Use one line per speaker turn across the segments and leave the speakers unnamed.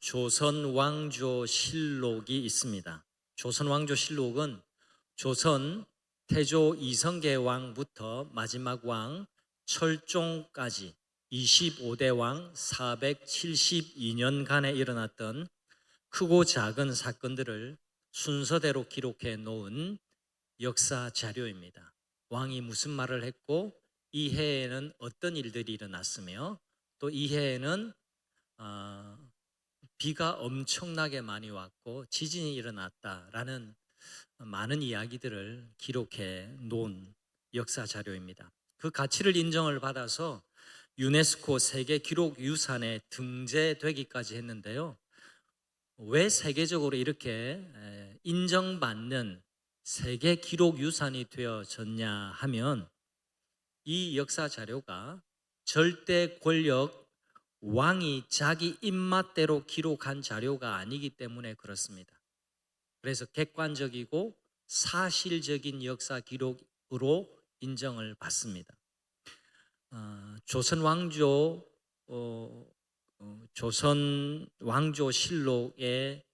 조선 왕조 실록이 있습니다. 조선 왕조 실록은 조선 태조 이성계 왕부터 마지막 왕 철종까지 25대 왕 472년간에 일어났던 크고 작은 사건들을 순서대로 기록해 놓은 역사 자료입니다. 왕이 무슨 말을 했고 이 해에는 어떤 일들이 일어났으며 또 이 해에는 비가 엄청나게 많이 왔고 지진이 일어났다라는 많은 이야기들을 기록해 놓은 역사 자료입니다. 그 가치를 인정을 받아서 유네스코 세계 기록 유산에 등재되기까지 했는데요. 왜 세계적으로 이렇게 인정받는 세계 기록 유산이 되어졌냐 하면 이 역사 자료가 절대 권력 왕이 자기 입맛대로 기록한 자료가 아니기 때문에 그렇습니다. 그래서 객관적이고 사실적인 역사 기록으로 인정을 받습니다. 조선 왕조 실록의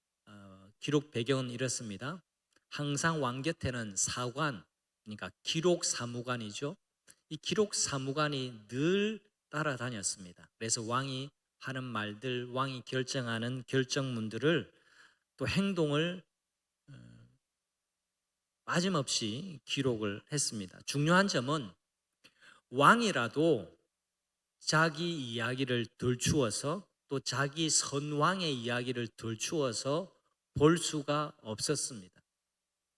기록 배경은 이렇습니다. 항상 왕 곁에는 사관, 그러니까 기록 사무관이죠. 이 기록 사무관이 늘 따라다녔습니다. 그래서 왕이 하는 말들, 왕이 결정하는 결정문들을 또 행동을 빠짐없이 기록을 했습니다. 중요한 점은 왕이라도 자기 이야기를 덜추어서 또 자기 선왕의 이야기를 덜추어서 볼 수가 없었습니다.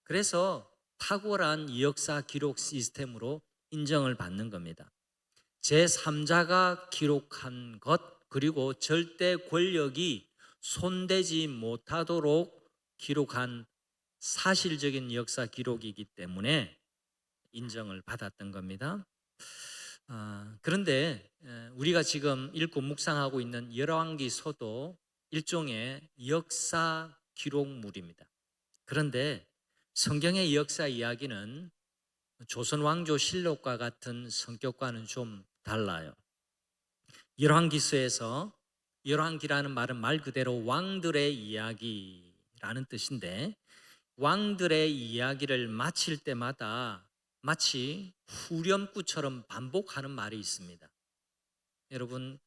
그래서 탁월한 역사 기록 시스템으로 인정을 받는 겁니다. 제3자가 기록한 것 그리고 절대 권력이 손대지 못하도록 기록한 사실적인 역사 기록이기 때문에 인정을 받았던 겁니다. 그런데 우리가 지금 읽고 묵상하고 있는 열왕기서도 일종의 역사 기록물입니다. 그런데 성경의 역사 이야기는 조선 왕조 실록과 같은 성격과는 좀 달라요. 열왕기서에서 열왕기라는 말은 말 그대로 왕들의 이야기라는 뜻인데 왕들의 이야기를 마칠 때마다 마치 후렴구처럼 반복하는 말이 있습니다. 여러분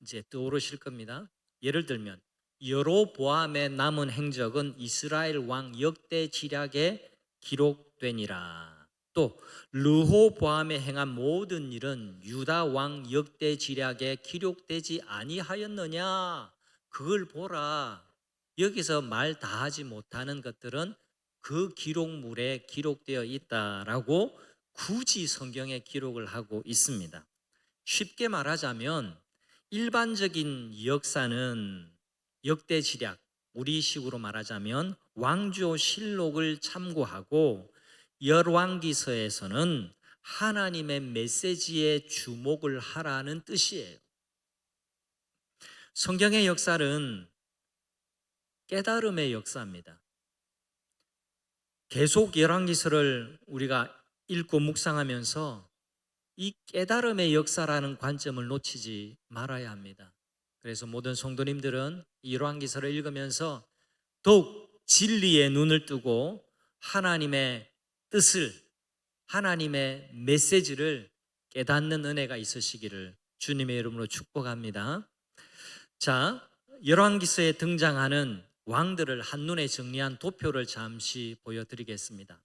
이제 떠오르실 겁니다. 예를 들면 여로보암의 남은 행적은 이스라엘 왕 역대 지략에 기록되니라. 또 르호보암의 행한 모든 일은 유다 왕 역대 지략에 기록되지 아니하였느냐? 그걸 보라. 여기서 말 다 하지 못하는 것들은 그 기록물에 기록되어 있다라고 굳이 성경에 기록을 하고 있습니다. 쉽게 말하자면 일반적인 역사는 역대지략, 우리식으로 말하자면 왕조실록을 참고하고 열왕기서에서는 하나님의 메시지에 주목을 하라는 뜻이에요. 성경의 역사는 깨달음의 역사입니다. 계속 열왕기서를 우리가 읽고 묵상하면서 이 깨달음의 역사라는 관점을 놓치지 말아야 합니다. 그래서 모든 성도님들은 이 열왕기서를 읽으면서 더욱 진리의 눈을 뜨고 하나님의 뜻을, 하나님의 메시지를 깨닫는 은혜가 있으시기를 주님의 이름으로 축복합니다. 자, 열왕기서에 등장하는 왕들을 한눈에 정리한 도표를 잠시 보여드리겠습니다.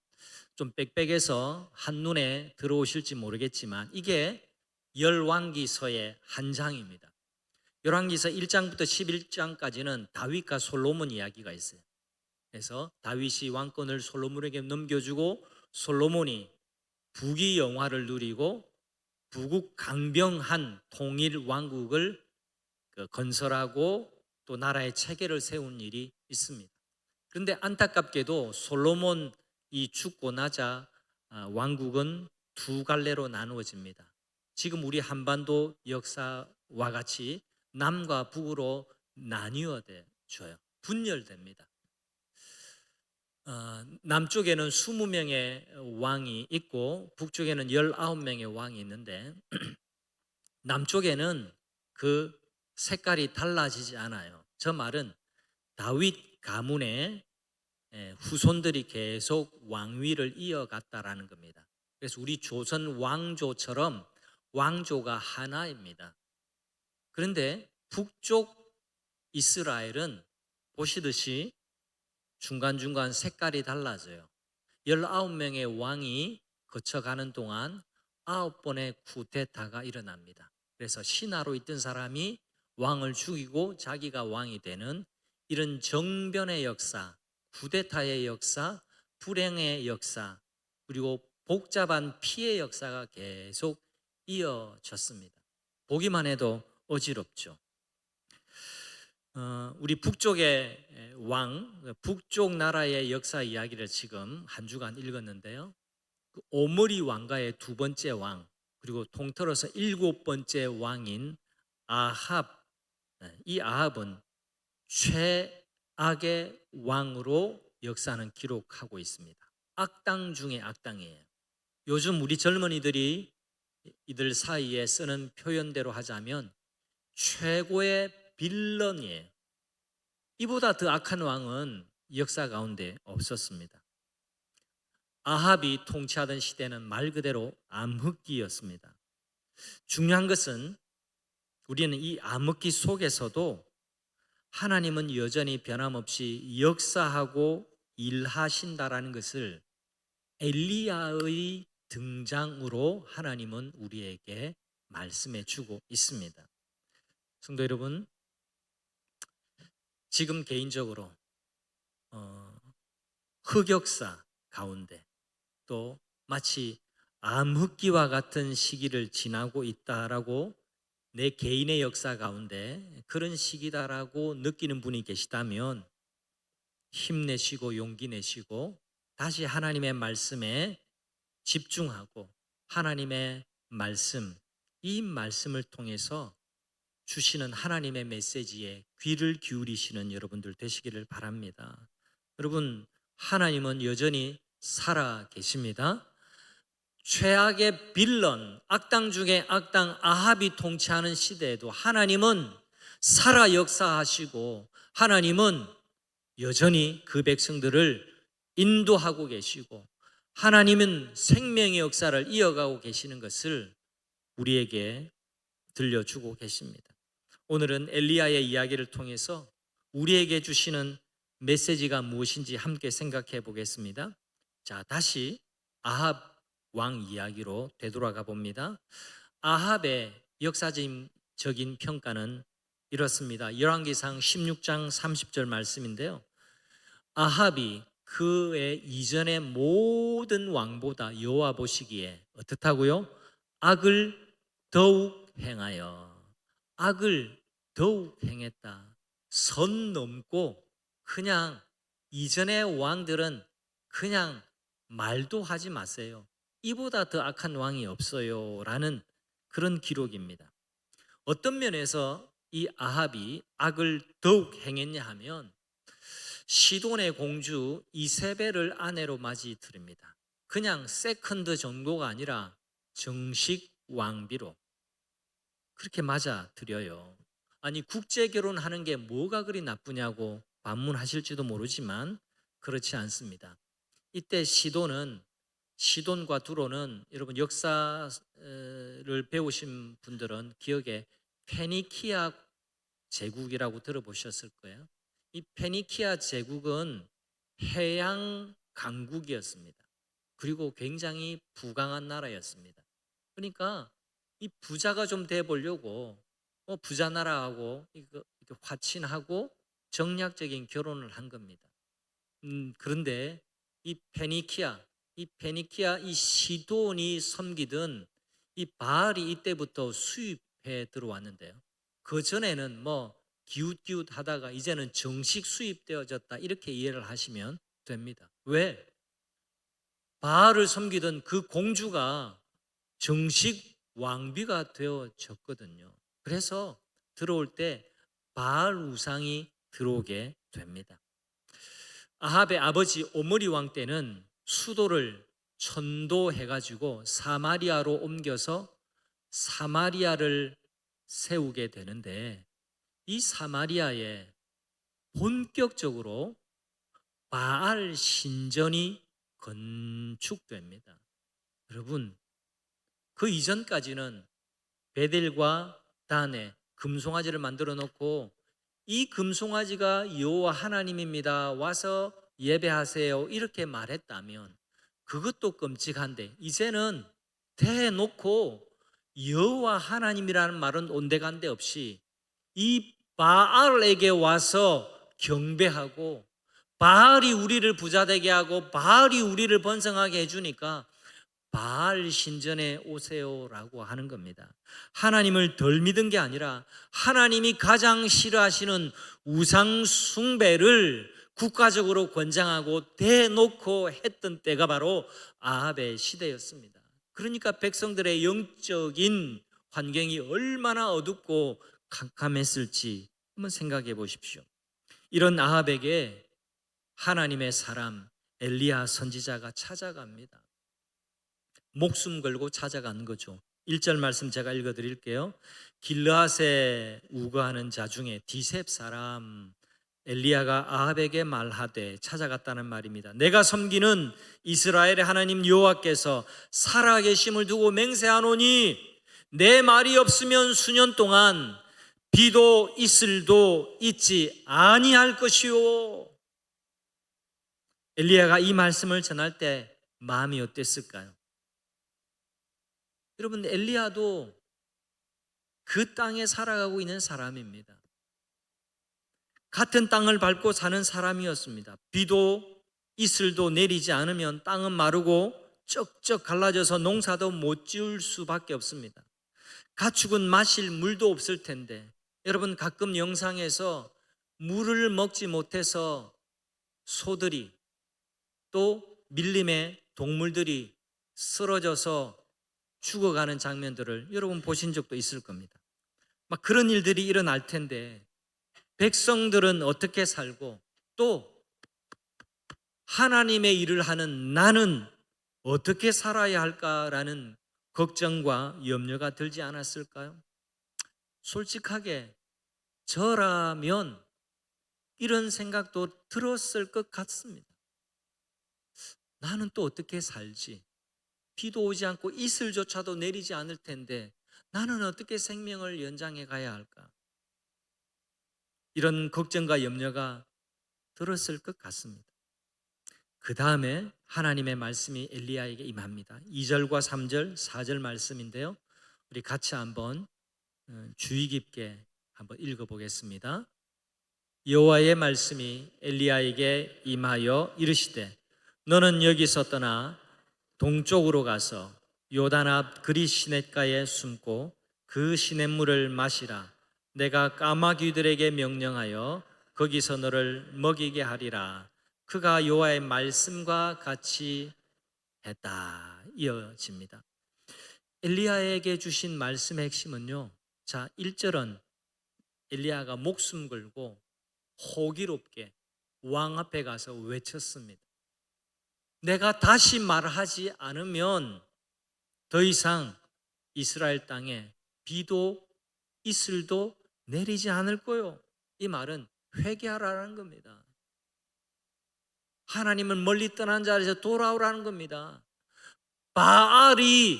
좀 빽빽해서 한눈에 들어오실지 모르겠지만 이게 열왕기서의 한 장입니다. 열왕기서 1장부터 11장까지는 다윗과 솔로몬 이야기가 있어요. 그래서 다윗이 왕권을 솔로몬에게 넘겨주고 솔로몬이 부귀 영화를 누리고 부국 강병한 통일 왕국을 건설하고 또 나라의 체계를 세운 일이 있습니다. 그런데 안타깝게도 솔로몬이 죽고 나자 왕국은 두 갈래로 나누어집니다. 지금 우리 한반도 역사와 같이 남과 북으로 나뉘어져요. 분열됩니다. 남쪽에는 20명의 왕이 있고 북쪽에는 19명의 왕이 있는데 남쪽에는 그 색깔이 달라지지 않아요. 저 말은 다윗 가문의 후손들이 계속 왕위를 이어갔다라는 겁니다. 그래서 우리 조선 왕조처럼 왕조가 하나입니다. 그런데 북쪽 이스라엘은 보시듯이 중간중간 색깔이 달라져요. 19명의 왕이 거쳐가는 동안 9번의 쿠데타가 일어납니다. 그래서 신하로 있던 사람이 왕을 죽이고 자기가 왕이 되는 이런 정변의 역사, 쿠데타의 역사, 불행의 역사, 그리고 복잡한 피해 역사가 계속 이어졌습니다. 보기만 해도 어지럽죠. 우리 북쪽의 왕, 북쪽 나라의 역사 이야기를 지금 한 주간 읽었는데요. 그 오므리 왕가의 두 번째 왕, 그리고 통틀어서 7번째 왕인 아합, 이 아합은 최악의 왕으로 역사는 기록하고 있습니다. 악당 중에 악당이에요. 요즘 우리 젊은이들이 이들 사이에 쓰는 표현대로 하자면 최고의 빌런이에요. 이보다 더 악한 왕은 역사 가운데 없었습니다. 아합이 통치하던 시대는 말 그대로 암흑기였습니다. 중요한 것은 우리는 이 암흑기 속에서도 하나님은 여전히 변함없이 역사하고 일하신다라는 것을 엘리야의 등장으로 하나님은 우리에게 말씀해 주고 있습니다. 성도 여러분, 지금 개인적으로 흑역사 가운데 또 마치 암흑기와 같은 시기를 지나고 있다라고 내 개인의 역사 가운데 그런 시기다라고 느끼는 분이 계시다면 힘내시고 용기 내시고 다시 하나님의 말씀에 집중하고 하나님의 말씀, 이 말씀을 통해서 주시는 하나님의 메시지에 귀를 기울이시는 여러분들 되시기를 바랍니다. 여러분, 하나님은 여전히 살아 계십니다. 최악의 빌런, 악당 중에 악당 아합이 통치하는 시대에도 하나님은 살아 역사하시고 하나님은 여전히 그 백성들을 인도하고 계시고 하나님은 생명의 역사를 이어가고 계시는 것을 우리에게 들려주고 계십니다. 오늘은 엘리야의 이야기를 통해서 우리에게 주시는 메시지가 무엇인지 함께 생각해 보겠습니다. 자, 다시 아합 왕 이야기로 되돌아가 봅니다. 아합의 역사적인 평가는 이렇습니다. 열왕기상 16장 30절 말씀인데요. 아합이 그의 이전의 모든 왕보다 여호와 보시기에 어떻다고요? 악을 더욱 행하여. 악을 더욱 행했다. 선 넘고 그냥 이전의 왕들은 그냥 말도 하지 마세요. 이보다 더 악한 왕이 없어요 라는 그런 기록입니다. 어떤 면에서 이 아합이 악을 더욱 행했냐 하면 시돈의 공주 이세벨을 아내로 맞이 들입니다. 그냥 세컨드 정도가 아니라 정식 왕비로 그렇게 맞아 드려요. 아니 국제 결혼하는 게 뭐가 그리 나쁘냐고 반문하실지도 모르지만 그렇지 않습니다. 이때 시돈과 두로는 여러분 역사를 배우신 분들은 기억에 페니키아 제국이라고 들어보셨을 거예요. 이 페니키아 제국은 해양 강국이었습니다. 그리고 굉장히 부강한 나라였습니다. 그러니까 이 부자가 좀 돼 보려고 부자 나라하고 이렇게 화친하고 정략적인 결혼을 한 겁니다. 그런데 이 페니키아 이 시돈이 섬기던 이 바알이 이때부터 수입해 들어왔는데요. 그 전에는 뭐 기웃기웃 하다가 이제는 정식 수입되어졌다 이렇게 이해를 하시면 됩니다. 왜? 바알을 섬기던 그 공주가 정식 왕비가 되어졌거든요. 그래서 들어올 때 바알 우상이 들어오게 됩니다. 아합의 아버지 오므리 왕 때는 수도를 천도해가지고 사마리아로 옮겨서 사마리아를 세우게 되는데 이 사마리아에 본격적으로 바알 신전이 건축됩니다. 여러분, 그 이전까지는 베델과 단에 금송아지를 만들어 놓고 이 금송아지가 여호와 하나님입니다. 와서 예배하세요. 이렇게 말했다면 그것도 끔찍한데 이제는 대놓고 여호와 하나님이라는 말은 온데간데 없이 이 바알에게 와서 경배하고 바알이 우리를 부자되게 하고 바알이 우리를 번성하게 해주니까 바알 신전에 오세요라고 하는 겁니다. 하나님을 덜 믿은 게 아니라 하나님이 가장 싫어하시는 우상 숭배를 국가적으로 권장하고 대놓고 했던 때가 바로 아합의 시대였습니다. 그러니까 백성들의 영적인 환경이 얼마나 어둡고 캄캄했을지 한번 생각해 보십시오. 이런 아합에게 하나님의 사람 엘리야 선지자가 찾아갑니다. 목숨 걸고 찾아간 거죠. 1절 말씀 제가 읽어드릴게요. 길르앗에 우거하는 자 중에 디셉 사람 엘리야가 아합에게 말하되 찾아갔다는 말입니다. 내가 섬기는 이스라엘의 하나님 여호와께서 살아계심을 두고 맹세하노니 내 말이 없으면 수년 동안 비도 이슬도 있지 아니할 것이요. 엘리야가 이 말씀을 전할 때 마음이 어땠을까요? 여러분, 엘리야도 그 땅에 살아가고 있는 사람입니다. 같은 땅을 밟고 사는 사람이었습니다. 비도 이슬도 내리지 않으면 땅은 마르고 쩍쩍 갈라져서 농사도 못 지을 수밖에 없습니다. 가축은 마실 물도 없을 텐데 여러분, 가끔 영상에서 물을 먹지 못해서 소들이 또 밀림의 동물들이 쓰러져서 죽어가는 장면들을 여러분 보신 적도 있을 겁니다. 막 그런 일들이 일어날 텐데 백성들은 어떻게 살고 또 하나님의 일을 하는 나는 어떻게 살아야 할까라는 걱정과 염려가 들지 않았을까요? 솔직하게 저라면 이런 생각도 들었을 것 같습니다. 나는 또 어떻게 살지? 비도 오지 않고 이슬조차도 내리지 않을 텐데 나는 어떻게 생명을 연장해 가야 할까? 이런 걱정과 염려가 들었을 것 같습니다. 그 다음에 하나님의 말씀이 엘리야에게 임합니다. 2절과 3절, 4절 말씀인데요. 우리 같이 한번 주의 깊게 한번 읽어보겠습니다. 여호와의 말씀이 엘리야에게 임하여 이르시되 너는 여기서 떠나 동쪽으로 가서 요단 앞 그릿 시냇가에 숨고 그 시냇물을 마시라. 내가 까마귀들에게 명령하여 거기서 너를 먹이게 하리라. 그가 여호와의 말씀과 같이 했다. 이어집니다. 엘리야에게 주신 말씀의 핵심은요, 자 1절은 엘리야가 목숨 걸고 호기롭게 왕 앞에 가서 외쳤습니다. 내가 다시 말하지 않으면 더 이상 이스라엘 땅에 비도 이슬도 내리지 않을 거요. 이 말은 회개하라는 겁니다. 하나님을 멀리 떠난 자리에서 돌아오라는 겁니다. 바알이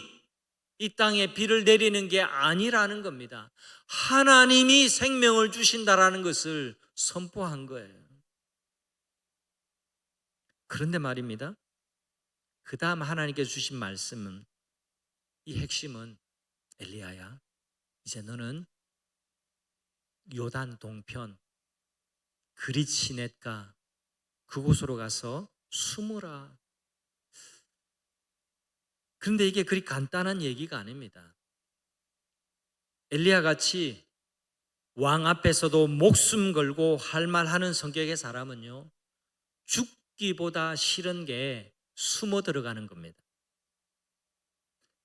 이 땅에 비를 내리는 게 아니라는 겁니다. 하나님이 생명을 주신다라는 것을 선포한 거예요. 그런데 말입니다. 그 다음 하나님께서 주신 말씀은, 이 핵심은 엘리야야, 이제 너는 요단 동편 그릿 시냇가 그곳으로 가서 숨으라. 그런데 이게 그리 간단한 얘기가 아닙니다. 엘리야 같이 왕 앞에서도 목숨 걸고 할 말하는 성격의 사람은요, 죽기보다 싫은 게 숨어 들어가는 겁니다.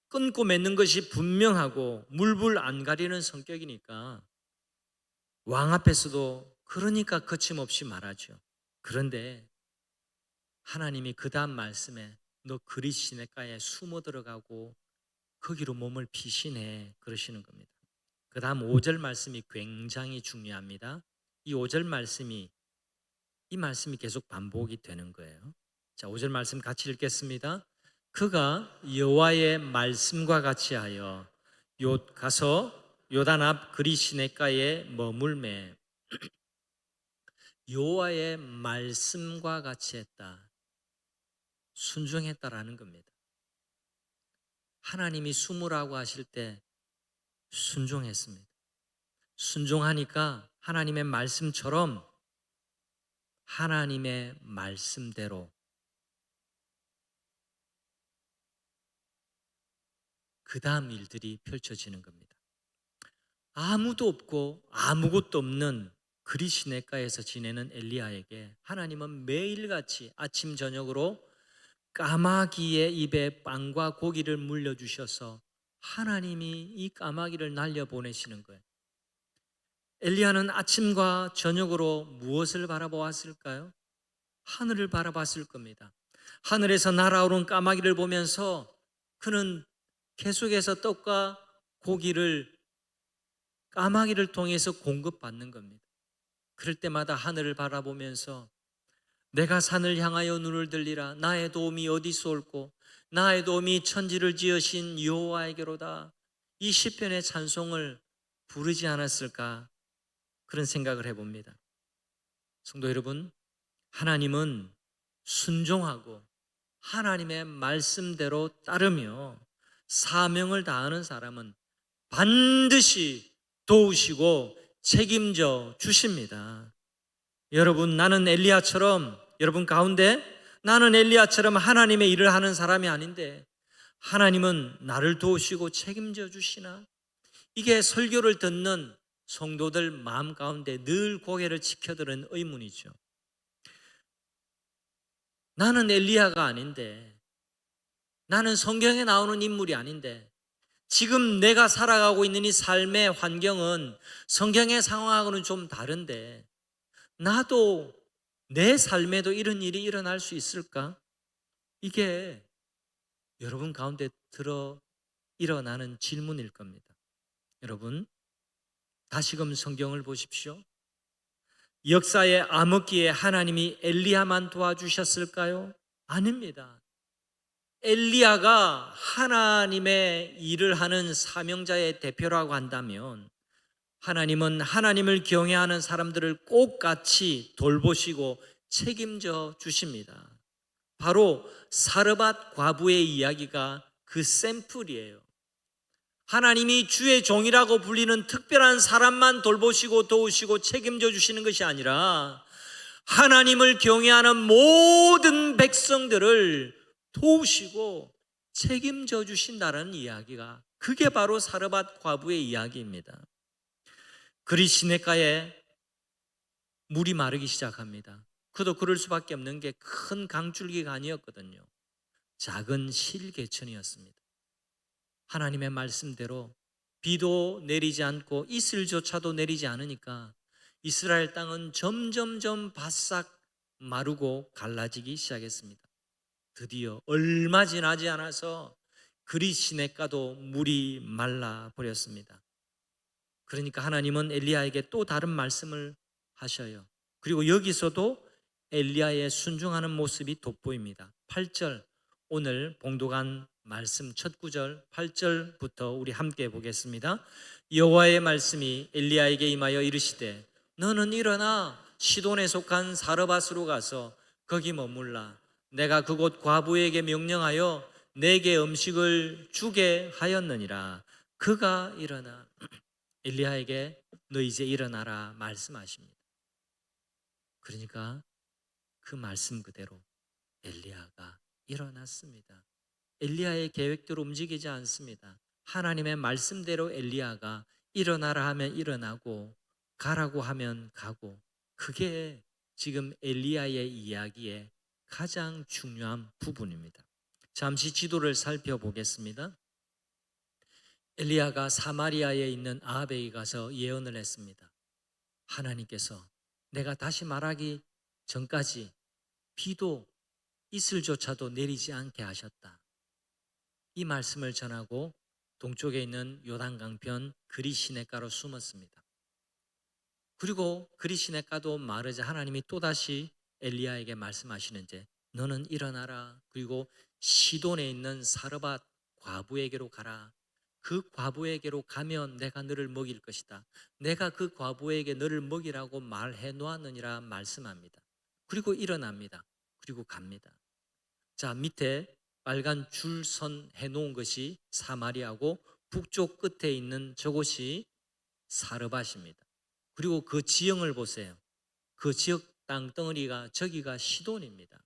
끊고 맺는 것이 분명하고 물불 안 가리는 성격이니까 왕 앞에서도 그러니까 거침없이 말하죠. 그런데 하나님이 그 다음 말씀에 너 그릿 시냇가에 숨어 들어가고 거기로 몸을 피시네 그러시는 겁니다. 그 다음 5절 말씀이 굉장히 중요합니다. 이 5절 말씀이 이 말씀이 계속 반복이 되는 거예요. 자, 5절 말씀 같이 읽겠습니다. 그가 여호와의 말씀과 같이 하여 가서 요단 앞 그리 시냇가에 머물매. 여호와의 말씀과 같이 했다. 순종했다라는 겁니다. 하나님이 숨으라고 하실 때 순종했습니다. 순종하니까 하나님의 말씀처럼 하나님의 말씀대로 그 다음 일들이 펼쳐지는 겁니다. 아무도 없고 아무것도 없는 그리 시냇가에서 지내는 엘리야에게 하나님은 매일같이 아침 저녁으로 까마귀의 입에 빵과 고기를 물려주셔서 하나님이 이 까마귀를 날려보내시는 거예요. 엘리야는 아침과 저녁으로 무엇을 바라보았을까요? 하늘을 바라봤을 겁니다. 하늘에서 날아오른 까마귀를 보면서 그는 계속해서 떡과 고기를 까마귀를 통해서 공급받는 겁니다. 그럴 때마다 하늘을 바라보면서 내가 산을 향하여 눈을 들리라. 나의 도움이 어디서 올꼬? 나의 도움이 천지를 지으신 여호와에게로다. 이 시편의 찬송을 부르지 않았을까? 그런 생각을 해봅니다. 성도 여러분, 하나님은 순종하고 하나님의 말씀대로 따르며 사명을 다하는 사람은 반드시 도우시고 책임져 주십니다. 여러분 가운데 나는 엘리야처럼 하나님의 일을 하는 사람이 아닌데 하나님은 나를 도우시고 책임져 주시나? 이게 설교를 듣는 성도들 마음 가운데 늘 고개를 치켜드는 의문이죠. 나는 엘리야가 아닌데, 나는 성경에 나오는 인물이 아닌데, 지금 내가 살아가고 있는 이 삶의 환경은 성경의 상황하고는 좀 다른데 나도 내 삶에도 이런 일이 일어날 수 있을까? 이게 여러분 가운데 일어나는 질문일 겁니다. 여러분, 다시금 성경을 보십시오. 역사의 암흑기에 하나님이 엘리야만 도와주셨을까요? 아닙니다. 엘리야가 하나님의 일을 하는 사명자의 대표라고 한다면 하나님은 하나님을 경외하는 사람들을 꼭 같이 돌보시고 책임져 주십니다. 바로 사르밧 과부의 이야기가 그 샘플이에요. 하나님이 주의 종이라고 불리는 특별한 사람만 돌보시고 도우시고 책임져 주시는 것이 아니라 하나님을 경외하는 모든 백성들을 도우시고 책임져 주신다는 이야기가, 그게 바로 사르밧 과부의 이야기입니다. 그리 시냇가에 물이 마르기 시작합니다. 그도 그럴 수밖에 없는 게 큰 강줄기가 아니었거든요. 작은 실개천이었습니다. 하나님의 말씀대로 비도 내리지 않고 이슬조차도 내리지 않으니까 이스라엘 땅은 점점점 바싹 마르고 갈라지기 시작했습니다. 드디어 얼마 지나지 않아서 그리 시냇가도 물이 말라 버렸습니다. 그러니까 하나님은 엘리야에게 또 다른 말씀을 하셔요. 그리고 여기서도 엘리야의 순종하는 모습이 돋보입니다. 8절, 오늘 봉독한 말씀 첫 구절 8절부터 우리 함께 보겠습니다. 여호와의 말씀이 엘리야에게 임하여 이르시되 너는 일어나 시돈에 속한 사르밧으로 가서 거기 머물라. 내가 그곳 과부에게 명령하여 내게 음식을 주게 하였느니라. 그가 일어나 엘리야에게 너 이제 일어나라 말씀하십니다. 그러니까 그 말씀 그대로 엘리야가 일어났습니다. 엘리야의 계획대로 움직이지 않습니다. 하나님의 말씀대로 엘리야가 일어나라 하면 일어나고 가라고 하면 가고, 그게 지금 엘리야의 이야기의 가장 중요한 부분입니다. 잠시 지도를 살펴보겠습니다. 엘리야가 사마리아에 있는 아합에 가서 예언을 했습니다. 하나님께서 내가 다시 말하기 전까지 비도 이슬조차도 내리지 않게 하셨다. 이 말씀을 전하고 동쪽에 있는 요단강편 그리 시냇가로 숨었습니다. 그리고 그리 시냇가도 마르자 하나님이 또다시 엘리야에게 말씀하시는지 너는 일어나라. 그리고 시돈에 있는 사르밧 과부에게로 가라. 그 과부에게로 가면 내가 너를 먹일 것이다. 내가 그 과부에게 너를 먹이라고 말해 놓았느니라 말씀합니다. 그리고 일어납니다. 그리고 갑니다. 자, 밑에 빨간 줄선 해놓은 것이 사마리아고 북쪽 끝에 있는 저곳이 사르밧입니다. 그리고 그 지형을 보세요. 그 지역 땅덩어리가 저기가 시돈입니다.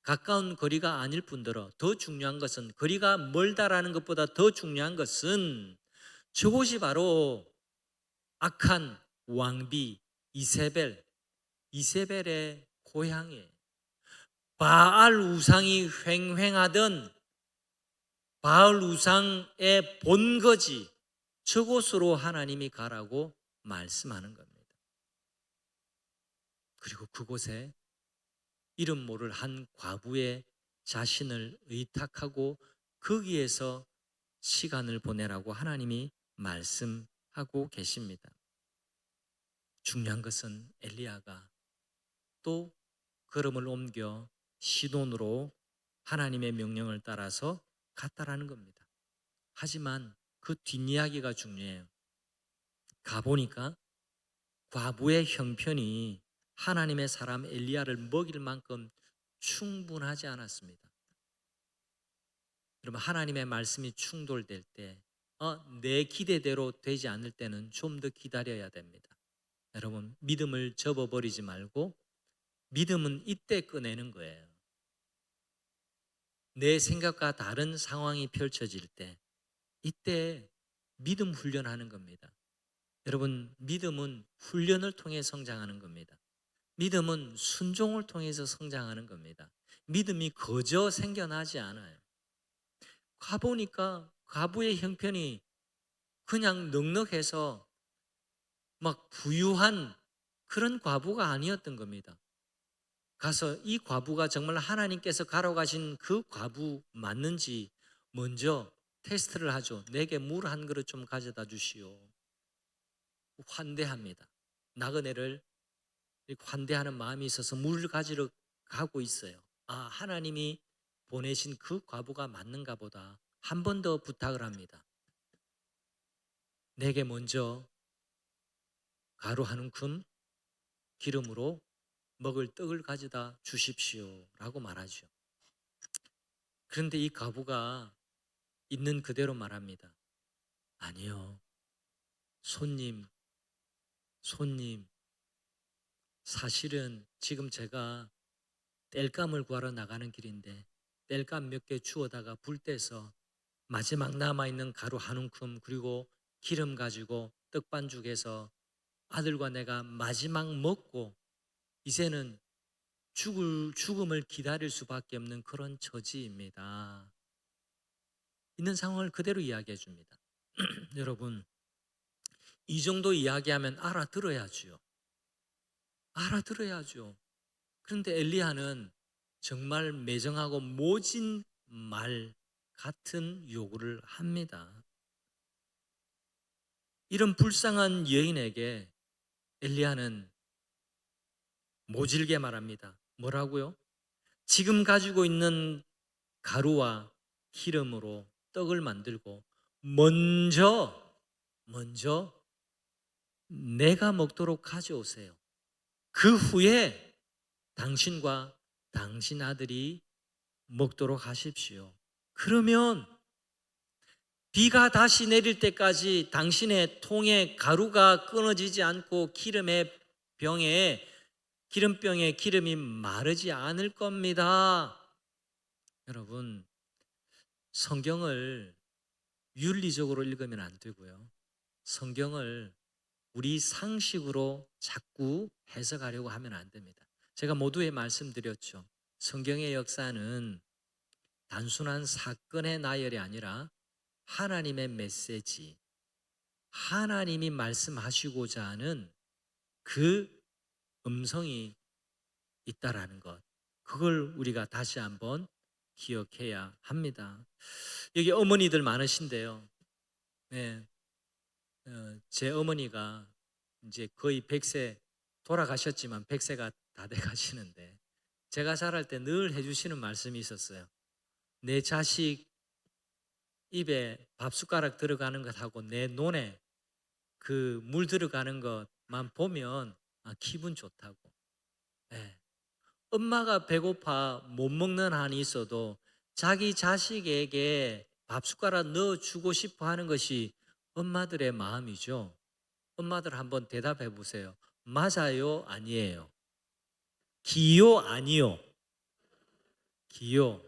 가까운 거리가 아닐 뿐더러 더 중요한 것은, 거리가 멀다라는 것보다 더 중요한 것은 저곳이 바로 악한 왕비 이세벨의 고향이에요. 바알 우상이 횡행하던 바알 우상의 본거지, 저곳으로 하나님이 가라고 말씀하는 겁니다. 그리고 그곳에 이름 모를 한 과부의 자신을 의탁하고 거기에서 시간을 보내라고 하나님이 말씀하고 계십니다. 중요한 것은 엘리야가 또 걸음을 옮겨 시돈으로 하나님의 명령을 따라서 갔다라는 겁니다. 하지만 그 뒷이야기가 중요해요. 가보니까 과부의 형편이 하나님의 사람 엘리야를 먹일 만큼 충분하지 않았습니다. 그러면 하나님의 말씀이 충돌될 때 내 기대대로 되지 않을 때는 좀 더 기다려야 됩니다. 여러분, 믿음을 접어버리지 말고 믿음은 이때 꺼내는 거예요. 내 생각과 다른 상황이 펼쳐질 때, 이때 믿음 훈련하는 겁니다. 여러분, 믿음은 훈련을 통해 성장하는 겁니다. 믿음은 순종을 통해서 성장하는 겁니다. 믿음이 거저 생겨나지 않아요. 가보니까 과부의 형편이 그냥 넉넉해서 막 부유한 그런 과부가 아니었던 겁니다. 가서 이 과부가 정말 하나님께서 가라고 하신 그 과부 맞는지 먼저 테스트를 하죠. 내게 물 한 그릇 좀 가져다 주시오. 환대합니다. 나그네를 환대하는 마음이 있어서 물을 가지러 가고 있어요. 하나님이 보내신 그 과부가 맞는가 보다. 한 번 더 부탁을 합니다. 내게 먼저 가루 한 움큼 기름으로 먹을 떡을 가져다 주십시오 라고 말하죠. 그런데 이 과부가 있는 그대로 말합니다. 아니요, 손님, 사실은 지금 제가 땔감을 구하러 나가는 길인데 땔감 몇 개 주워다가 불 떼서 마지막 남아있는 가루 한 움큼 그리고 기름 가지고 떡반죽해서 아들과 내가 마지막 먹고 이제는 죽음을 기다릴 수밖에 없는 그런 처지입니다. 있는 상황을 그대로 이야기해 줍니다. 여러분, 이 정도 이야기하면 알아들어야죠. 그런데 엘리야는 정말 매정하고 모진 말 같은 요구를 합니다. 이런 불쌍한 여인에게 엘리야는 모질게 말합니다. 뭐라고요? 지금 가지고 있는 가루와 기름으로 떡을 만들고 먼저 내가 먹도록 가져오세요. 그 후에 당신과 당신 아들이 먹도록 하십시오. 그러면 비가 다시 내릴 때까지 당신의 통에 가루가 끊어지지 않고 기름병에 기름이 마르지 않을 겁니다. 여러분, 성경을 윤리적으로 읽으면 안 되고요. 성경을 우리 상식으로 자꾸 해석하려고 하면 안 됩니다. 제가 모두에 말씀드렸죠. 성경의 역사는 단순한 사건의 나열이 아니라 하나님의 메시지, 하나님이 말씀하시고자 하는 그 음성이 있다라는 것, 그걸 우리가 다시 한번 기억해야 합니다. 여기 어머니들 많으신데요. 네, 제 어머니가 이제 거의 100세 돌아가셨지만 100세가 다 돼 가시는데 제가 자랄 때 늘 해주시는 말씀이 있었어요. 내 자식 입에 밥숟가락 들어가는 것하고 내 눈에 그 물 들어가는 것만 보면 기분 좋다고. 예. 엄마가 배고파 못 먹는 한이 있어도 자기 자식에게 밥숟가락 넣어주고 싶어 하는 것이 엄마들의 마음이죠. 엄마들 한번 대답해 보세요. 맞아요? 아니에요? 기요? 아니요? 기요.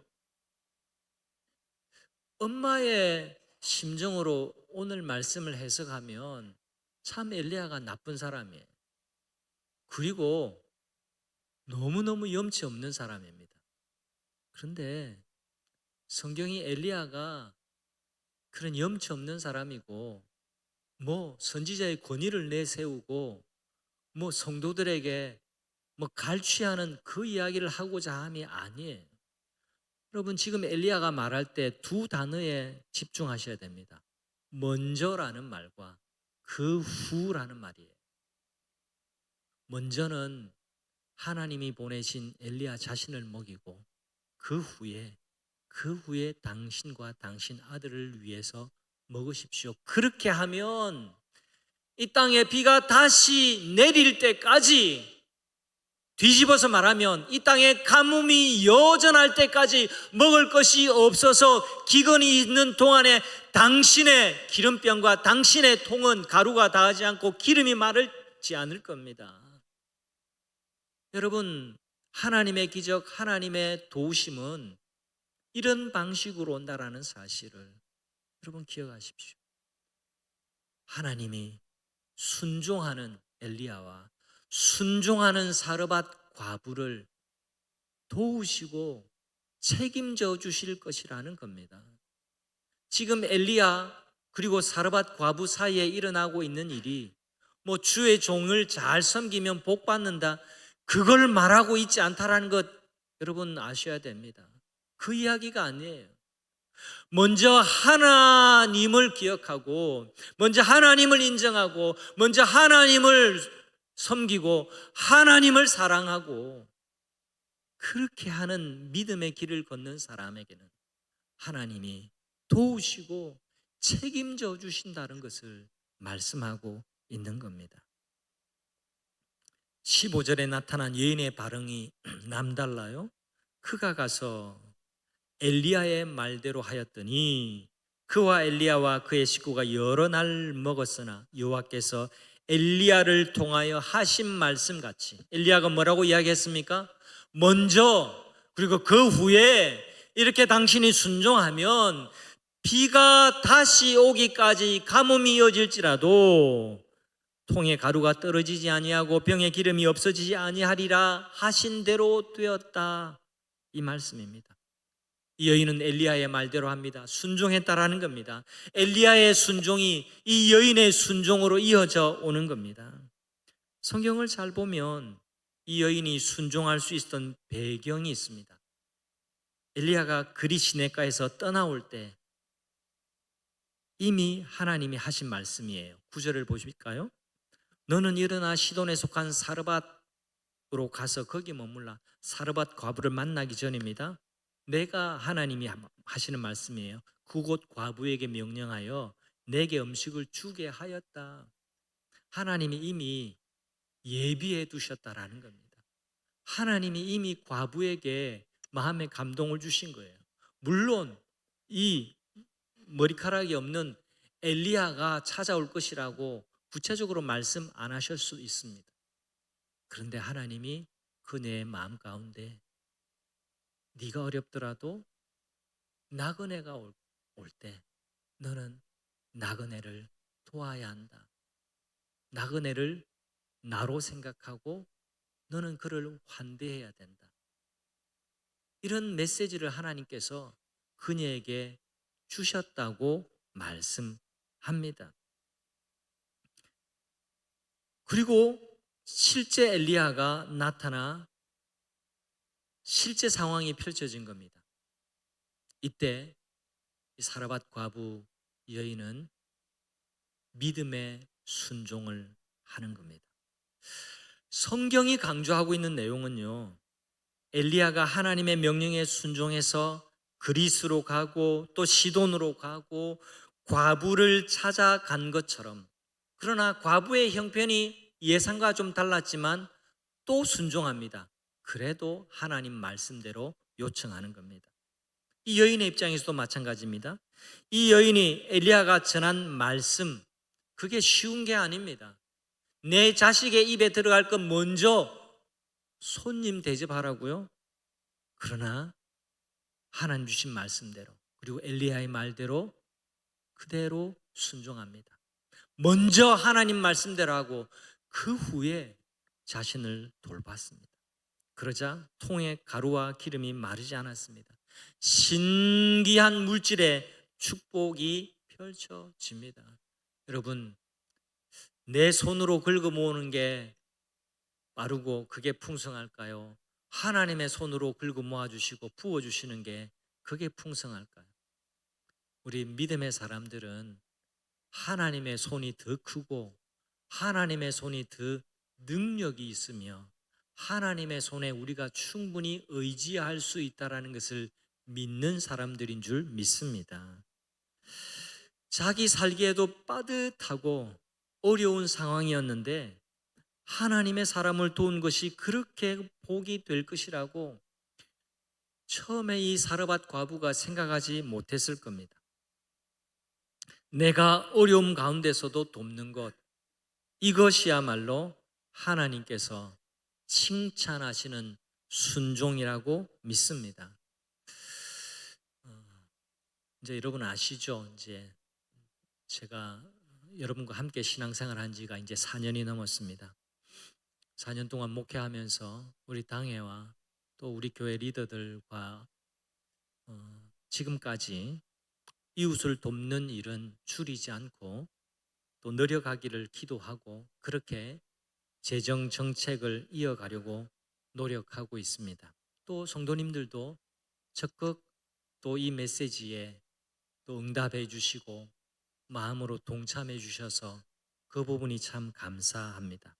엄마의 심정으로 오늘 말씀을 해석하면 참 엘리야가 나쁜 사람이에요. 그리고 너무너무 염치 없는 사람입니다. 그런데 성경이 엘리야가 그런 염치 없는 사람이고 뭐 선지자의 권위를 내세우고 뭐 성도들에게 뭐 갈취하는 그 이야기를 하고자 함이 아니에요. 여러분 지금 엘리야가 말할 때 두 단어에 집중하셔야 됩니다. 먼저라는 말과 그 후라는 말이에요. 먼저는 하나님이 보내신 엘리야 자신을 먹이고 그 후에 당신과 당신 아들을 위해서 먹으십시오. 그렇게 하면 이 땅에 비가 다시 내릴 때까지, 뒤집어서 말하면 이 땅에 가뭄이 여전할 때까지 먹을 것이 없어서 기근이 있는 동안에 당신의 기름병과 당신의 통은 가루가 닿지 않고 기름이 마르지 않을 겁니다. 여러분, 하나님의 기적, 하나님의 도우심은 이런 방식으로 온다라는 사실을 여러분 기억하십시오. 하나님이 순종하는 엘리야와 순종하는 사르밧 과부를 도우시고 책임져 주실 것이라는 겁니다. 지금 엘리야 그리고 사르밧 과부 사이에 일어나고 있는 일이 뭐 주의 종을 잘 섬기면 복 받는다, 그걸 말하고 있지 않다라는 것 여러분 아셔야 됩니다. 그 이야기가 아니에요. 먼저 하나님을 기억하고 먼저 하나님을 인정하고 먼저 하나님을 섬기고 하나님을 사랑하고 그렇게 하는 믿음의 길을 걷는 사람에게는 하나님이 도우시고 책임져 주신다는 것을 말씀하고 있는 겁니다. 15절에 나타난 여인의 반응이 남달라요. 그가 가서 엘리야의 말대로 하였더니 그와 엘리야와 그의 식구가 여러 날 먹었으나 여호와께서 엘리야를 통하여 하신 말씀같이, 엘리야가 뭐라고 이야기했습니까? 먼저 그리고 그 후에 이렇게 당신이 순종하면 비가 다시 오기까지 가뭄이 이어질지라도 통에 가루가 떨어지지 아니하고 병에 기름이 없어지지 아니하리라 하신 대로 되었다, 이 말씀입니다. 이 여인은 엘리야의 말대로 합니다. 순종했다라는 겁니다. 엘리야의 순종이 이 여인의 순종으로 이어져 오는 겁니다. 성경을 잘 보면 이 여인이 순종할 수 있었던 배경이 있습니다. 엘리야가 그리 시내가에서 떠나올 때 이미 하나님이 하신 말씀이에요. 9절을 보실까요? 너는 일어나 시돈에 속한 사르밧으로 가서 거기 머물라. 사르밧 과부를 만나기 전입니다. 내가 하나님이 하시는 말씀이에요. 그곳 과부에게 명령하여 내게 음식을 주게 하였다. 하나님이 이미 예비해 두셨다라는 겁니다. 하나님이 이미 과부에게 마음의 감동을 주신 거예요. 물론 이 머리카락이 없는 엘리야가 찾아올 것이라고 구체적으로 말씀 안 하실 수 있습니다. 그런데 하나님이 그녀의 마음 가운데 네가 어렵더라도 나그네가 올 때 너는 나그네를 도와야 한다. 나그네를 나로 생각하고 너는 그를 환대해야 된다. 이런 메시지를 하나님께서 그녀에게 주셨다고 말씀합니다. 그리고 실제 엘리야가 나타나 실제 상황이 펼쳐진 겁니다. 이때 사르밧 과부 여인은 믿음의 순종을 하는 겁니다. 성경이 강조하고 있는 내용은요, 엘리야가 하나님의 명령에 순종해서 그리스로 가고 또 시돈으로 가고 과부를 찾아간 것처럼, 그러나 과부의 형편이 예상과 좀 달랐지만 또 순종합니다. 그래도 하나님 말씀대로 요청하는 겁니다. 이 여인의 입장에서도 마찬가지입니다. 이 여인이 엘리야가 전한 말씀, 그게 쉬운 게 아닙니다. 내 자식의 입에 들어갈 것 먼저 손님 대접하라고요? 그러나 하나님 주신 말씀대로, 그리고 엘리야의 말대로 그대로 순종합니다. 먼저 하나님 말씀대로 하고 그 후에 자신을 돌봤습니다. 그러자 통에 가루와 기름이 마르지 않았습니다. 신기한 물질의 축복이 펼쳐집니다. 여러분, 내 손으로 긁어 모으는 게 빠르고 그게 풍성할까요? 하나님의 손으로 긁어 모아주시고 부어주시는 게 그게 풍성할까요? 우리 믿음의 사람들은 하나님의 손이 더 크고 하나님의 손이 더 능력이 있으며 하나님의 손에 우리가 충분히 의지할 수 있다는 것을 믿는 사람들인 줄 믿습니다. 자기 살기에도 빠듯하고 어려운 상황이었는데 하나님의 사람을 도운 것이 그렇게 복이 될 것이라고 처음에 이 사르밧 과부가 생각하지 못했을 겁니다. 내가 어려움 가운데서도 돕는 것, 이것이야말로 하나님께서 칭찬하시는 순종이라고 믿습니다. 이제 여러분 아시죠? 이제 제가 여러분과 함께 신앙생활 한 지가 이제 4년이 넘었습니다. 4년 동안 목회하면서 우리 당회와 또 우리 교회 리더들과 지금까지 이웃을 돕는 일은 줄이지 않고 또 늘어가기를 기도하고 그렇게 재정 정책을 이어가려고 노력하고 있습니다. 또 성도님들도 적극 또 이 메시지에 또 응답해 주시고 마음으로 동참해 주셔서 그 부분이 참 감사합니다.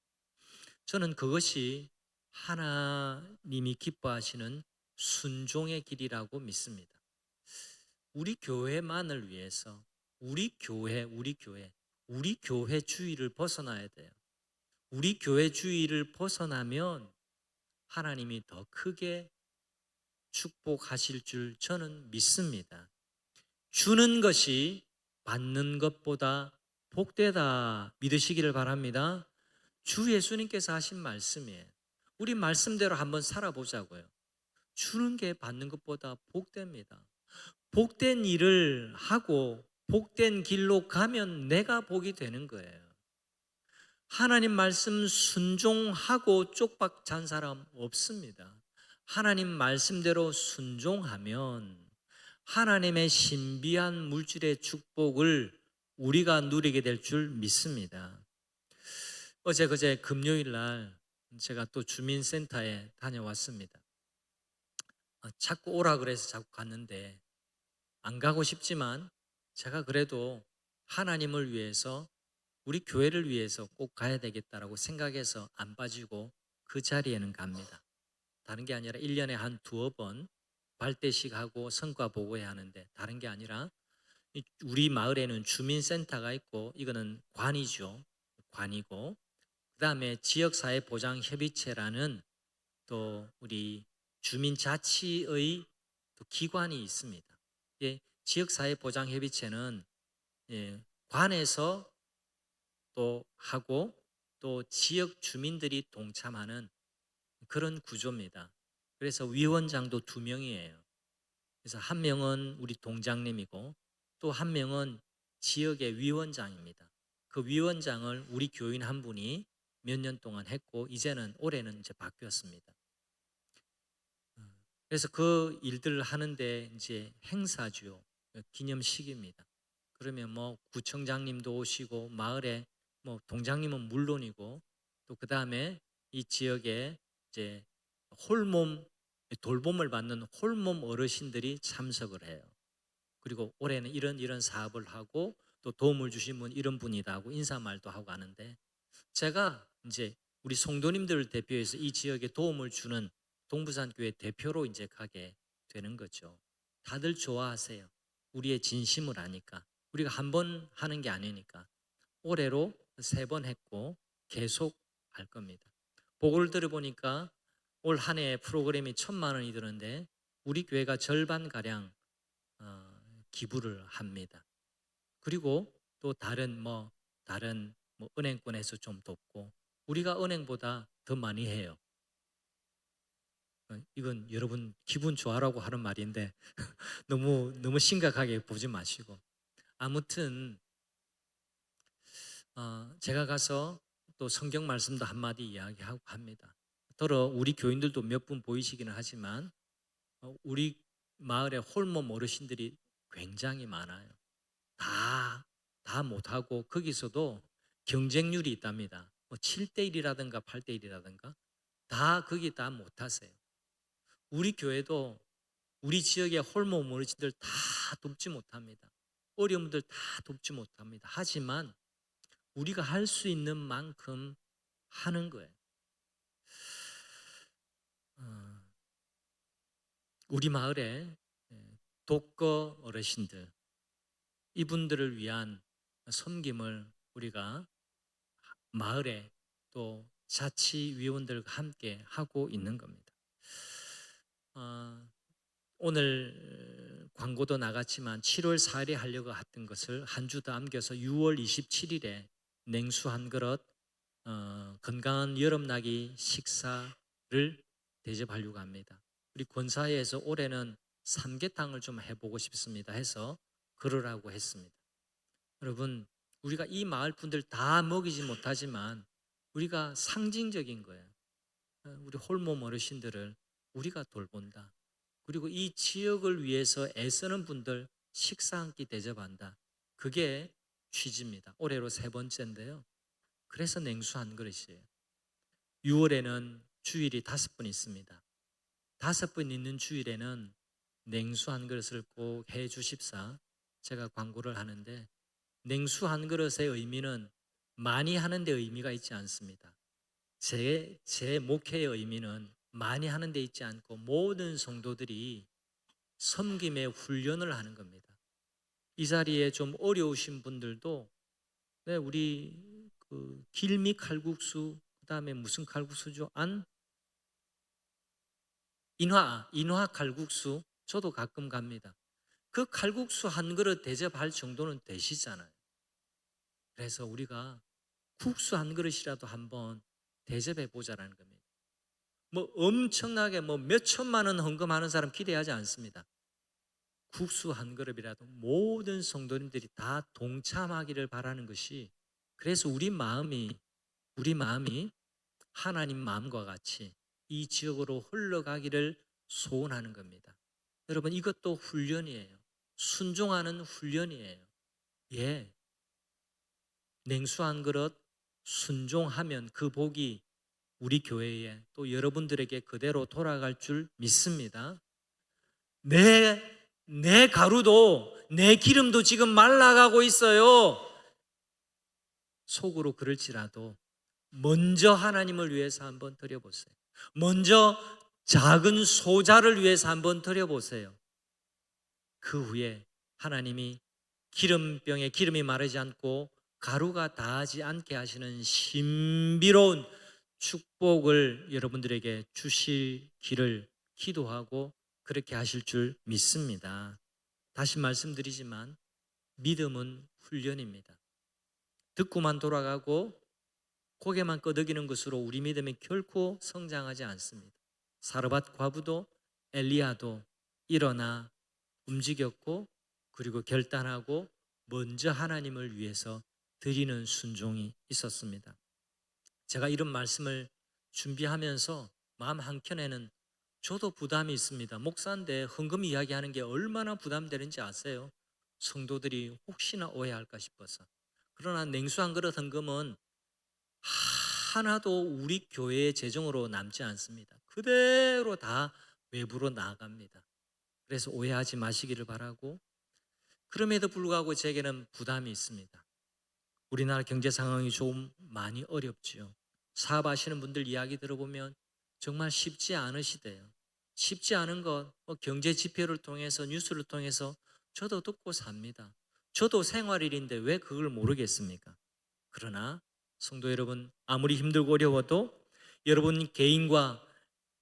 저는 그것이 하나님이 기뻐하시는 순종의 길이라고 믿습니다. 우리 교회만을 위해서 우리 교회 주의를 벗어나야 돼요. 우리 교회 주의를 벗어나면 하나님이 더 크게 축복하실 줄 저는 믿습니다. 주는 것이 받는 것보다 복되다 믿으시기를 바랍니다. 주 예수님께서 하신 말씀이에요. 우리 말씀대로 한번 살아보자고요. 주는 게 받는 것보다 복됩니다. 복된 일을 하고 복된 길로 가면 내가 복이 되는 거예요. 하나님 말씀 순종하고 쪽박 잔 사람 없습니다. 하나님 말씀대로 순종하면 하나님의 신비한 물질의 축복을 우리가 누리게 될 줄 믿습니다. 그제 금요일 날 제가 또 주민센터에 다녀왔습니다. 자꾸 오라 그래서 자꾸 갔는데 안 가고 싶지만 제가 그래도 하나님을 위해서 우리 교회를 위해서 꼭 가야 되겠다라고 생각해서 안 빠지고 그 자리에는 갑니다. 다른 게 아니라 1년에 한 두어 번 발대식하고 성과 보고해야 하는데 다른 게 아니라 우리 마을에는 주민센터가 있고 이거는 관이죠. 관이고 그다음에 지역사회보장협의체라는 또 우리 주민자치의 또 기관이 있습니다. 지역사회보장협의체는 관에서 또 하고 또 지역 주민들이 동참하는 그런 구조입니다. 그래서 위원장도 2명이에요. 그래서 한 명은 우리 동장님이고 또 한 명은 지역의 위원장입니다. 그 위원장을 우리 교인 한 분이 몇 년 동안 했고 이제는 올해는 이제 바뀌었습니다. 그래서 그 일들을 하는데 이제 행사죠. 기념식입니다. 그러면 뭐 구청장님도 오시고 마을에 뭐 동장님은 물론이고 또 그 다음에 이 지역에 이제 홀몸 돌봄을 받는 홀몸 어르신들이 참석을 해요. 그리고 올해는 이런 사업을 하고 또 도움을 주신 분 이런 분이다 하고 인사말도 하고 하는데 제가 이제 우리 성도님들을 대표해서 이 지역에 도움을 주는 동부산 교회 대표로 이제 가게 되는 거죠. 다들 좋아하세요. 우리의 진심을 아니까. 우리가 한 번 하는 게 아니니까. 올해로 3번 했고 계속 할 겁니다. 보고를 들어보니까 올 한 해 프로그램이 1,000만 원이 드는데 우리 교회가 절반가량 기부를 합니다. 그리고 또 다른 은행권에서 좀 돕고 우리가 은행보다 더 많이 해요. 이건 여러분 기분 좋아라고 하는 말인데 너무 심각하게 보지 마시고 아무튼 제가 가서 또 성경 말씀도 한마디 이야기하고 합니다. 더러 우리 교인들도 몇 분 보이시기는 하지만 우리 마을에 홀몸 어르신들이 굉장히 많아요. 다 못하고 거기서도 경쟁률이 있답니다. 뭐 7대1이라든가 8대1이라든가 다 거기 다 못하세요. 우리 교회도 우리 지역의 홀몸 어르신들 다 돕지 못합니다. 어려운 분들 다 돕지 못합니다. 하지만 우리가 할 수 있는 만큼 하는 거예요. 우리 마을에 독거 어르신들 이분들을 위한 섬김을 우리가 마을에 또 자치위원들과 함께 하고 있는 겁니다. 오늘 광고도 나갔지만 7월 4일에 하려고 했던 것을 한 주 더 남겨서 6월 27일에 냉수 한 그릇 건강한 여름나기 식사를 대접하려고 합니다. 우리 권사회에서 올해는 삼계탕을 좀 해보고 싶습니다 해서 그러라고 했습니다. 여러분 우리가 이 마을 분들 다 먹이지 못하지만 우리가 상징적인 거예요. 우리 홀몸 어르신들을 우리가 돌본다. 그리고 이 지역을 위해서 애쓰는 분들 식사 한 끼 대접한다. 그게 취지입니다. 올해로 3번째인데요. 그래서 냉수 한 그릇이에요. 6월에는 주일이 5번 있습니다. 5번 있는 주일에는 냉수 한 그릇을 꼭 해 주십사 제가 광고를 하는데 냉수 한 그릇의 의미는 많이 하는 데 의미가 있지 않습니다. 제 목회의 의미는 많이 하는 데 있지 않고 모든 성도들이 섬김의 훈련을 하는 겁니다. 이 자리에 좀 어려우신 분들도 우리 그 길미 칼국수 그다음에 무슨 칼국수죠? 인화 칼국수 저도 가끔 갑니다. 그 칼국수 한 그릇 대접할 정도는 되시잖아요. 그래서 우리가 국수 한 그릇이라도 한번 대접해 보자라는 겁니다. 뭐 엄청나게 몇 천만 원 헌금하는 사람 기대하지 않습니다. 국수 한 그릇이라도 모든 성도님들이 다 동참하기를 바라는 것이 그래서 우리 마음이 하나님 마음과 같이 이 지역으로 흘러가기를 소원하는 겁니다. 여러분 이것도 훈련이에요. 순종하는 훈련이에요. 예, 냉수 한 그릇 순종하면 그 복이 우리 교회에 또 여러분들에게 그대로 돌아갈 줄 믿습니다. 내 가루도 내 기름도 지금 말라가고 있어요. 속으로 그럴지라도 먼저 하나님을 위해서 한번 드려보세요. 먼저 작은 소자를 위해서 한번 드려보세요. 그 후에 하나님이 기름병에 기름이 마르지 않고 가루가 닿지 않게 하시는 신비로운 축복을 여러분들에게 주시기를 기도하고 그렇게 하실 줄 믿습니다. 다시 말씀드리지만 믿음은 훈련입니다. 듣고만 돌아가고 고개만 끄덕이는 것으로 우리 믿음이 결코 성장하지 않습니다. 사르밧 과부도 엘리야도 일어나 움직였고 그리고 결단하고 먼저 하나님을 위해서 드리는 순종이 있었습니다. 제가 이런 말씀을 준비하면서 마음 한켠에는 저도 부담이 있습니다. 목사인데 헌금 이야기하는 게 얼마나 부담되는지 아세요? 성도들이 혹시나 오해할까 싶어서. 그러나 냉수 한 그릇 헌금은 하나도 우리 교회의 재정으로 남지 않습니다. 그대로 다 외부로 나아갑니다. 그래서 오해하지 마시기를 바라고 그럼에도 불구하고 제게는 부담이 있습니다. 우리나라 경제 상황이 좀 많이 어렵지요. 사업하시는 분들 이야기 들어보면 정말 쉽지 않으시대요. 쉽지 않은 것, 경제 지표를 통해서 뉴스를 통해서 저도 듣고 삽니다. 저도 생활일인데 왜 그걸 모르겠습니까? 그러나 성도 여러분, 아무리 힘들고 어려워도 여러분 개인과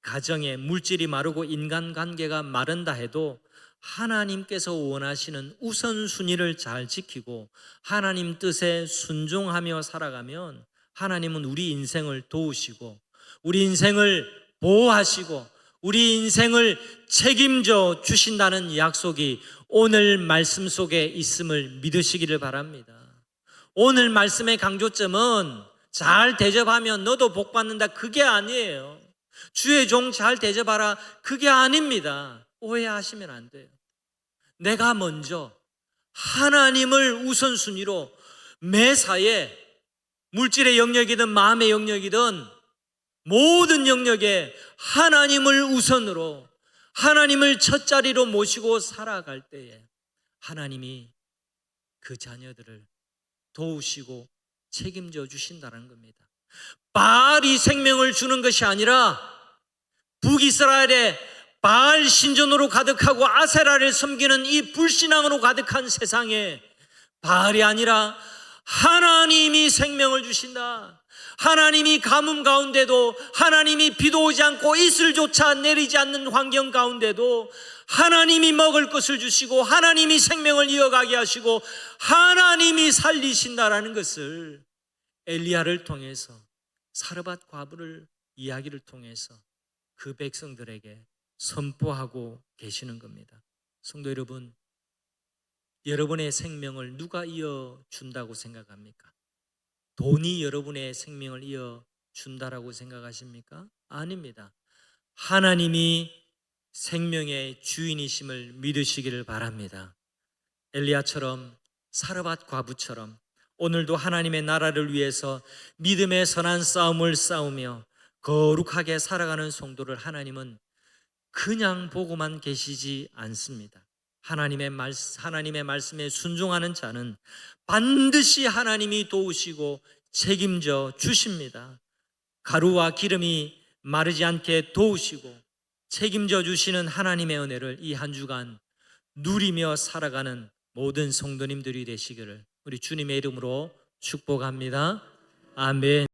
가정의 물질이 마르고 인간관계가 마른다 해도 하나님께서 원하시는 우선순위를 잘 지키고 하나님 뜻에 순종하며 살아가면 하나님은 우리 인생을 도우시고 우리 인생을 보호하시고 우리 인생을 책임져 주신다는 약속이 오늘 말씀 속에 있음을 믿으시기를 바랍니다. 오늘 말씀의 강조점은 잘 대접하면 너도 복 받는다, 그게 아니에요. 주의 종 잘 대접하라, 그게 아닙니다. 오해하시면 안 돼요. 내가 먼저 하나님을 우선순위로 매사에 물질의 영역이든 마음의 영역이든 모든 영역에 하나님을 우선으로 하나님을 첫자리로 모시고 살아갈 때에 하나님이 그 자녀들을 도우시고 책임져 주신다는 겁니다. 바알이 생명을 주는 것이 아니라 북이스라엘의 바알 신전으로 가득하고 아세라를 섬기는 이 불신앙으로 가득한 세상에 바알이 아니라 하나님이 생명을 주신다. 하나님이 가뭄 가운데도, 하나님이 비도 오지 않고 이슬조차 내리지 않는 환경 가운데도 하나님이 먹을 것을 주시고 하나님이 생명을 이어가게 하시고 하나님이 살리신다라는 것을 엘리야를 통해서, 사르밧 과부를 이야기를 통해서 그 백성들에게 선포하고 계시는 겁니다. 성도 여러분, 여러분의 생명을 누가 이어준다고 생각합니까? 돈이 여러분의 생명을 이어준다라고 생각하십니까? 아닙니다. 하나님이 생명의 주인이심을 믿으시기를 바랍니다. 엘리야처럼, 사르밧 과부처럼 오늘도 하나님의 나라를 위해서 믿음의 선한 싸움을 싸우며 거룩하게 살아가는 성도를 하나님은 그냥 보고만 계시지 않습니다. 하나님의 말씀에 순종하는 자는 반드시 하나님이 도우시고 책임져 주십니다. 가루와 기름이 마르지 않게 도우시고 책임져 주시는 하나님의 은혜를 이 한 주간 누리며 살아가는 모든 성도님들이 되시기를 우리 주님의 이름으로 축복합니다. 아멘.